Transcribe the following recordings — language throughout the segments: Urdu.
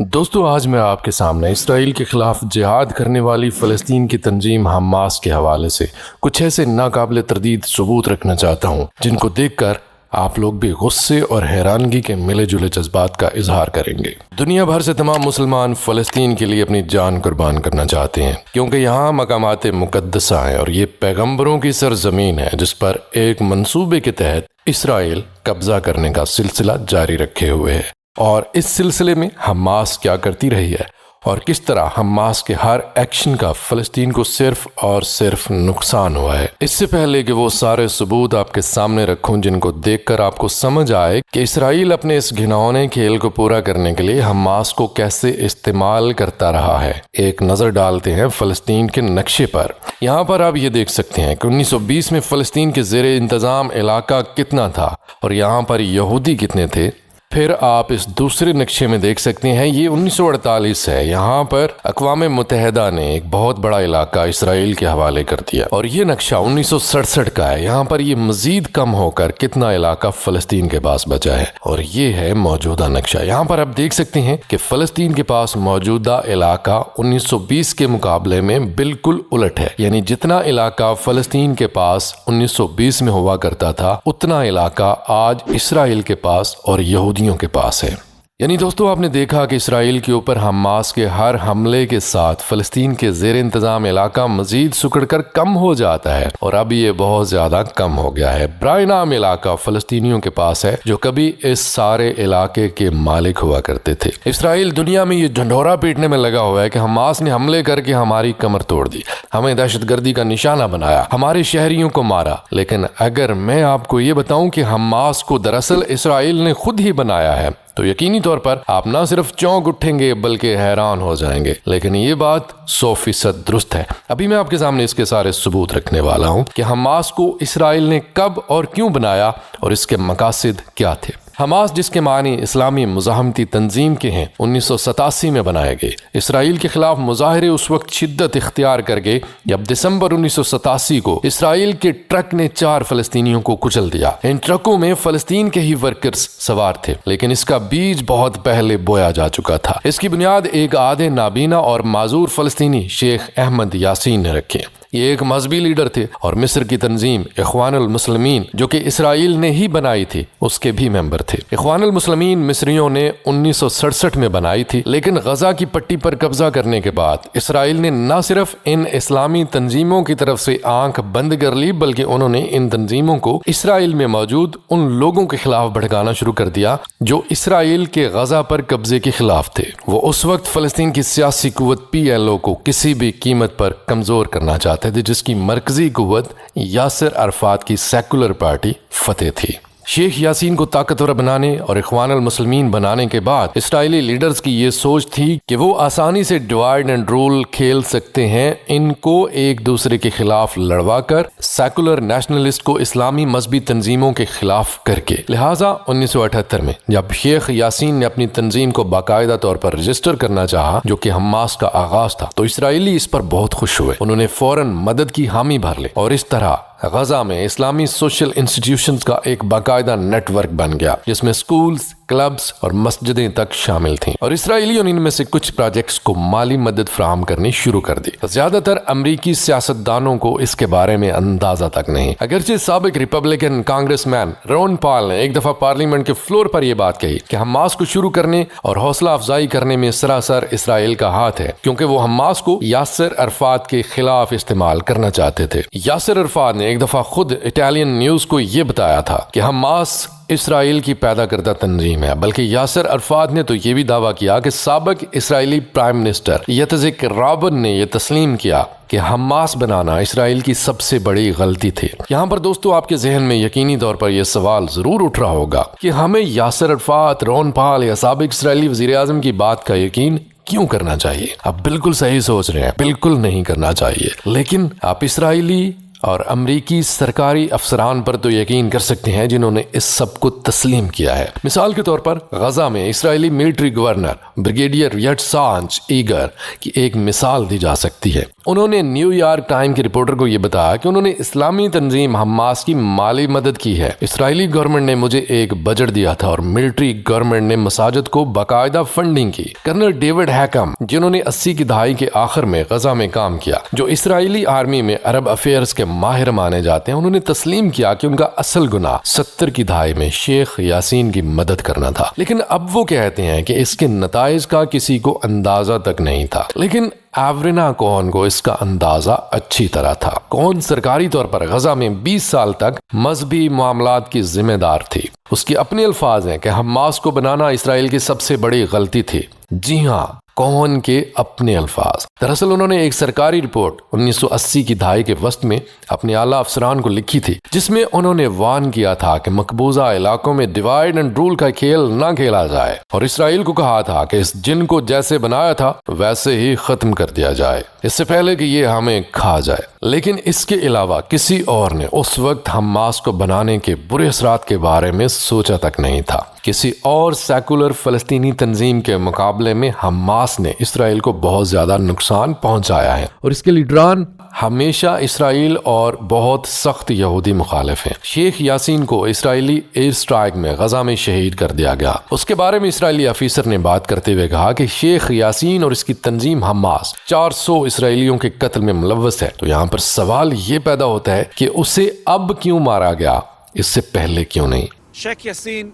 دوستو آج میں آپ کے سامنے اسرائیل کے خلاف جہاد کرنے والی فلسطین کی تنظیم حماس کے حوالے سے کچھ ایسے ناقابل تردید ثبوت رکھنا چاہتا ہوں جن کو دیکھ کر آپ لوگ بھی غصے اور حیرانگی کے ملے جلے جذبات کا اظہار کریں گے۔ دنیا بھر سے تمام مسلمان فلسطین کے لیے اپنی جان قربان کرنا چاہتے ہیں کیونکہ یہاں مقامات مقدسہ ہیں اور یہ پیغمبروں کی سرزمین ہے جس پر ایک منصوبے کے تحت اسرائیل قبضہ کرنے کا سلسلہ جاری رکھے ہوئے ہے۔ اور اس سلسلے میں حماس کیا کرتی رہی ہے اور کس طرح حماس کے ہر ایکشن کا فلسطین کو صرف اور صرف نقصان ہوا ہے۔ اس سے پہلے کہ وہ سارے ثبوت آپ کے سامنے رکھوں جن کو دیکھ کر آپ کو سمجھ آئے کہ اسرائیل اپنے اس گھناؤنے کھیل کو پورا کرنے کے لیے حماس کو کیسے استعمال کرتا رہا ہے، ایک نظر ڈالتے ہیں فلسطین کے نقشے پر۔ یہاں پر آپ یہ دیکھ سکتے ہیں کہ 1920 میں فلسطین کے زیر انتظام علاقہ کتنا تھا اور یہاں پر یہودی کتنے تھے۔ پھر آپ اس دوسرے نقشے میں دیکھ سکتے ہیں یہ 1948 ہے، یہاں پر اقوام متحدہ نے ایک بہت بڑا علاقہ اسرائیل کے حوالے کر دیا، اور یہ نقشہ 1967 کا ہے، یہاں پر یہ مزید کم ہو کر کتنا علاقہ فلسطین کے پاس بچا ہے، اور یہ ہے موجودہ نقشہ۔ یہاں پر آپ دیکھ سکتے ہیں کہ فلسطین کے پاس موجودہ علاقہ 1920 کے مقابلے میں بالکل الٹ ہے، یعنی جتنا علاقہ فلسطین کے پاس 1920 میں ہوا کرتا تھا اتنا علاقہ آج اسرائیل کے پاس اور یہودیوں کے پاس ہے۔ یعنی دوستو آپ نے دیکھا کہ اسرائیل کے اوپر حماس کے ہر حملے کے ساتھ فلسطین کے زیر انتظام علاقہ مزید سکڑ کر کم ہو جاتا ہے، اور اب یہ بہت زیادہ کم ہو گیا ہے۔ برائے نام علاقہ فلسطینیوں کے پاس ہے جو کبھی اس سارے علاقے کے مالک ہوا کرتے تھے۔ اسرائیل دنیا میں یہ ڈھنڈورا پیٹنے میں لگا ہوا ہے کہ حماس نے حملے کر کے ہماری کمر توڑ دی، ہمیں دہشت گردی کا نشانہ بنایا، ہمارے شہریوں کو مارا۔ لیکن اگر میں آپ کو یہ بتاؤں کہ حماس کو دراصل اسرائیل نے خود ہی بنایا ہے تو یقینی طور پر آپ نہ صرف چونک اٹھیں گے بلکہ حیران ہو جائیں گے، لیکن یہ بات 100% درست ہے۔ ابھی میں آپ کے سامنے اس کے سارے ثبوت رکھنے والا ہوں کہ حماس کو اسرائیل نے کب اور کیوں بنایا اور اس کے مقاصد کیا تھے۔ حماس جس کے معنی اسلامی مزاحمتی تنظیم کے ہیں 1987 میں بنائے گئے۔ اسرائیل کے خلاف مظاہرے اس وقت شدت اختیار کر گئے جب دسمبر 1987 کو اسرائیل کے ٹرک نے 4 فلسطینیوں کو کچل دیا۔ ان ٹرکوں میں فلسطین کے ہی ورکرز سوار تھے، لیکن اس کا بیج بہت پہلے بویا جا چکا تھا۔ اس کی بنیاد ایک آدھے نابینا اور معذور فلسطینی شیخ احمد یاسین نے رکھی۔ یہ ایک مذہبی لیڈر تھے اور مصر کی تنظیم اخوان المسلمین جو کہ اسرائیل نے ہی بنائی تھی اس کے بھی ممبر تھے۔ اخوان المسلمین مصریوں نے 1967 میں بنائی تھی، لیکن غزہ کی پٹی پر قبضہ کرنے کے بعد اسرائیل نے نہ صرف ان اسلامی تنظیموں کی طرف سے آنکھ بند کر لی بلکہ انہوں نے ان تنظیموں کو اسرائیل میں موجود ان لوگوں کے خلاف بھڑکانا شروع کر دیا جو اسرائیل کے غزہ پر قبضے کے خلاف تھے۔ وہ اس وقت فلسطین کی سیاسی قوت PLO کو کسی بھی قیمت پر کمزور کرنا چاہتے تھے جس کی مرکزی قوت یاسر عرفات کی سیکولر پارٹی فتح تھی۔ شیخ یاسین کو طاقتور بنانے اور اخوان المسلمین بنانے کے بعد اسرائیلی لیڈرز کی یہ سوچ تھی کہ وہ آسانی سے ڈیوائیڈ اینڈ رول کھیل سکتے ہیں، ان کو ایک دوسرے کے خلاف لڑوا کر سیکولر نیشنلسٹ کو اسلامی مذہبی تنظیموں کے خلاف کر کے۔ لہٰذا 1978 میں جب شیخ یاسین نے اپنی تنظیم کو باقاعدہ طور پر رجسٹر کرنا چاہا جو کہ حماس کا آغاز تھا تو اسرائیلی اس پر بہت خوش ہوئے، انہوں نے فوراً مدد کی حامی بھر لی اور اس طرح غزہ میں اسلامی سوشل انسٹیٹیوشنز کا ایک باقاعدہ نیٹ ورک بن گیا جس میں سکولز، کلبز اور مسجدیں تک شامل تھیں، اور اسرائیلیوں نے ان میں سے کچھ پروجیکٹس کو مالی مدد فراہم کرنی شروع کر دی۔ زیادہ تر امریکی سیاستدانوں کو اس کے بارے میں اندازہ تک نہیں، اگرچہ سابق ریپبلکن کانگریس مین رون پال نے ایک دفعہ پارلیمنٹ کے فلور پر یہ بات کہی کہ حماس کو شروع کرنے اور حوصلہ افزائی کرنے میں سراسر اسرائیل کا ہاتھ ہے، کیونکہ وہ حماس کو یاسر عرفات کے خلاف استعمال کرنا چاہتے تھے۔ یاسر عرفات نے ایک دفعہ خود اٹالین نیوز کو یہ بتایا تھا کہ حماس اسرائیل کی پیدا کردہ تنظیم ہے، بلکہ یاسر عرفات نے تو یہ بھی دعویٰ کیا کہ سابق اسرائیلی پرائم منسٹر یتزک رابن نے یہ تسلیم کیا کہ حماس بنانا اسرائیل کی سب سے بڑی غلطی تھی۔ یہاں پر دوستو آپ کے ذہن میں یقینی طور پر یہ سوال ضرور اٹھ رہا ہوگا کہ ہمیں یاسر عرفات، رون پال یا سابق اسرائیلی وزیر اعظم کی بات کا یقین کیوں کرنا چاہیے؟ آپ بالکل صحیح سوچ رہے ہیں، بالکل نہیں کرنا چاہیے، لیکن آپ اسرائیلی اور امریکی سرکاری افسران پر تو یقین کر سکتے ہیں جنہوں نے اس سب کو تسلیم کیا ہے۔ مثال کے طور پر غزہ میں اسرائیلی ملٹری گورنر بریگیڈیئر یٹسانچ ایگر کی ایک مثال دی جا سکتی ہے۔ انہوں نے نیو یارک ٹائم کے رپورٹر کو یہ بتایا کہ انہوں نے اسلامی تنظیم حماس کی مالی مدد کی ہے۔ اسرائیلی گورنمنٹ نے مجھے ایک بجٹ دیا تھا اور ملٹری گورنمنٹ نے مساجد کو باقاعدہ فنڈنگ کی۔ کرنل ڈیوڈ ہیکم جنہوں نے 80 کی دہائی کے آخر میں غزہ میں کام کیا، جو اسرائیلی آرمی میں عرب افیئرز کے ماہر مانے جاتے ہیں، انہوں نے تسلیم کیا کہ ان کا اصل گناہ 70 کی دہائی میں شیخ یاسین کی مدد کرنا تھا، لیکن اب وہ کہتے ہیں کہ اس کے نتائج کا کسی کو اندازہ تک نہیں تھا۔ لیکن ایورینا کون کو اس کا اندازہ اچھی طرح تھا۔ کون سرکاری طور پر غزہ میں 20 سال تک مذہبی معاملات کی ذمہ دار تھی۔ اس کے اپنے الفاظ ہیں کہ حماس کو بنانا اسرائیل کی سب سے بڑی غلطی تھی۔ جی ہاں، کون کے اپنے الفاظ۔ دراصل انہوں نے ایک سرکاری رپورٹ 1980 کی دہائی کے وسط میں اپنے اعلیٰ افسران کو لکھی تھی، جس میں انہوں نے وارن کیا تھا کہ مقبوضہ علاقوں میں ڈیوائیڈ اینڈ رول کا کھیل نہ کھیلا جائے، اور اسرائیل کو کہا تھا کہ اس جن کو جیسے بنایا تھا ویسے ہی ختم کر دیا جائے، اس سے پہلے کہ یہ ہمیں کھا جائے۔ لیکن اس کے علاوہ کسی اور نے اس وقت حماس کو بنانے کے برے اثرات کے بارے میں سوچا تک نہیں تھا۔ کسی اور سیکولر فلسطینی تنظیم کے مقابلے میں حماس نے اسرائیل کو بہت زیادہ نقصان پہنچایا ہے، اور اس کے لیڈران ہمیشہ اسرائیل اور بہت سخت یہودی مخالف ہیں۔ شیخ یاسین کو اسرائیلی ایئر اسٹرائک میں غزہ میں شہید کر دیا گیا۔ اس کے بارے میں اسرائیلی افیسر نے بات کرتے ہوئے کہا کہ شیخ یاسین اور اس کی تنظیم حماس 400 اسرائیلیوں کے قتل میں ملوث ہے۔ تو یہاں پر سوال یہ پیدا ہوتا ہے کہ اسے اب کیوں مارا گیا، اس سے پہلے کیوں نہیں؟ Sheikh Yassin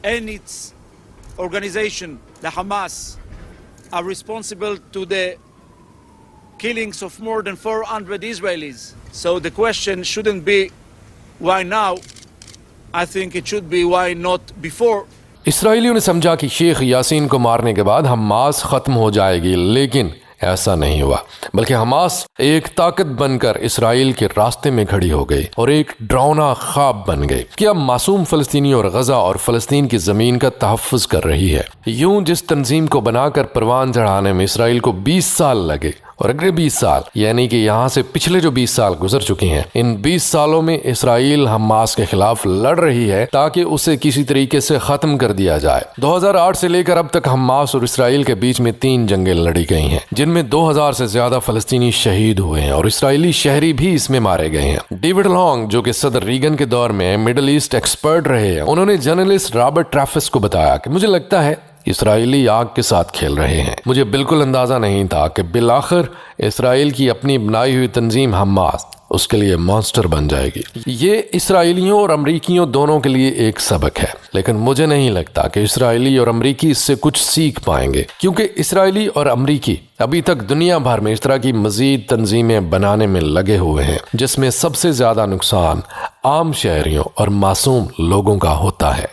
and its organization, the Hamas, are responsible to the killings of more than 400 Israelis. So the question shouldn't be why now. I think it should be why not before. اسرائیلیوں نے سمجھا کہ شیخ یاسین کو مارنے کے بعد حماس ختم ہو جائے گی، لیکن ایسا نہیں ہوا، بلکہ حماس ایک طاقت بن کر اسرائیل کے راستے میں کھڑی ہو گئی اور ایک ڈراؤنا خواب بن گئی کہ اب معصوم فلسطینی اور غزہ اور فلسطین کی زمین کا تحفظ کر رہی ہے۔ یوں جس تنظیم کو بنا کر پروان چڑھانے میں اسرائیل کو 20 سال لگے، اور اگلے 20 سال یعنی کہ یہاں سے پچھلے جو 20 سال گزر چکے ہیں، ان 20 سالوں میں اسرائیل حماس کے خلاف لڑ رہی ہے تاکہ اسے کسی طریقے سے ختم کر دیا جائے۔ 2008 سے لے کر اب تک حماس اور اسرائیل کے بیچ میں 3 جنگیں لڑی گئی ہیں، جن میں 2000 سے زیادہ فلسطینی شہید ہوئے ہیں اور اسرائیلی شہری بھی اس میں مارے گئے ہیں۔ ڈیوڈ لانگ جو کہ صدر ریگن کے دور میں مڈل ایسٹ ایکسپرٹ رہے ہیں، انہوں نے جرنلسٹ رابرٹ ٹریفس کو بتایا کہ مجھے لگتا ہے اسرائیلی آگ کے ساتھ کھیل رہے ہیں۔ مجھے بالکل اندازہ نہیں تھا کہ بالآخر اسرائیل کی اپنی بنائی ہوئی تنظیم حماس اس کے لیے مانسٹر بن جائے گی۔ یہ اسرائیلیوں اور امریکیوں دونوں کے لیے ایک سبق ہے، لیکن مجھے نہیں لگتا کہ اسرائیلی اور امریکی اس سے کچھ سیکھ پائیں گے، کیونکہ اسرائیلی اور امریکی ابھی تک دنیا بھر میں اس طرح کی مزید تنظیمیں بنانے میں لگے ہوئے ہیں، جس میں سب سے زیادہ نقصان عام شہریوں اور معصوم لوگوں کا ہوتا ہے۔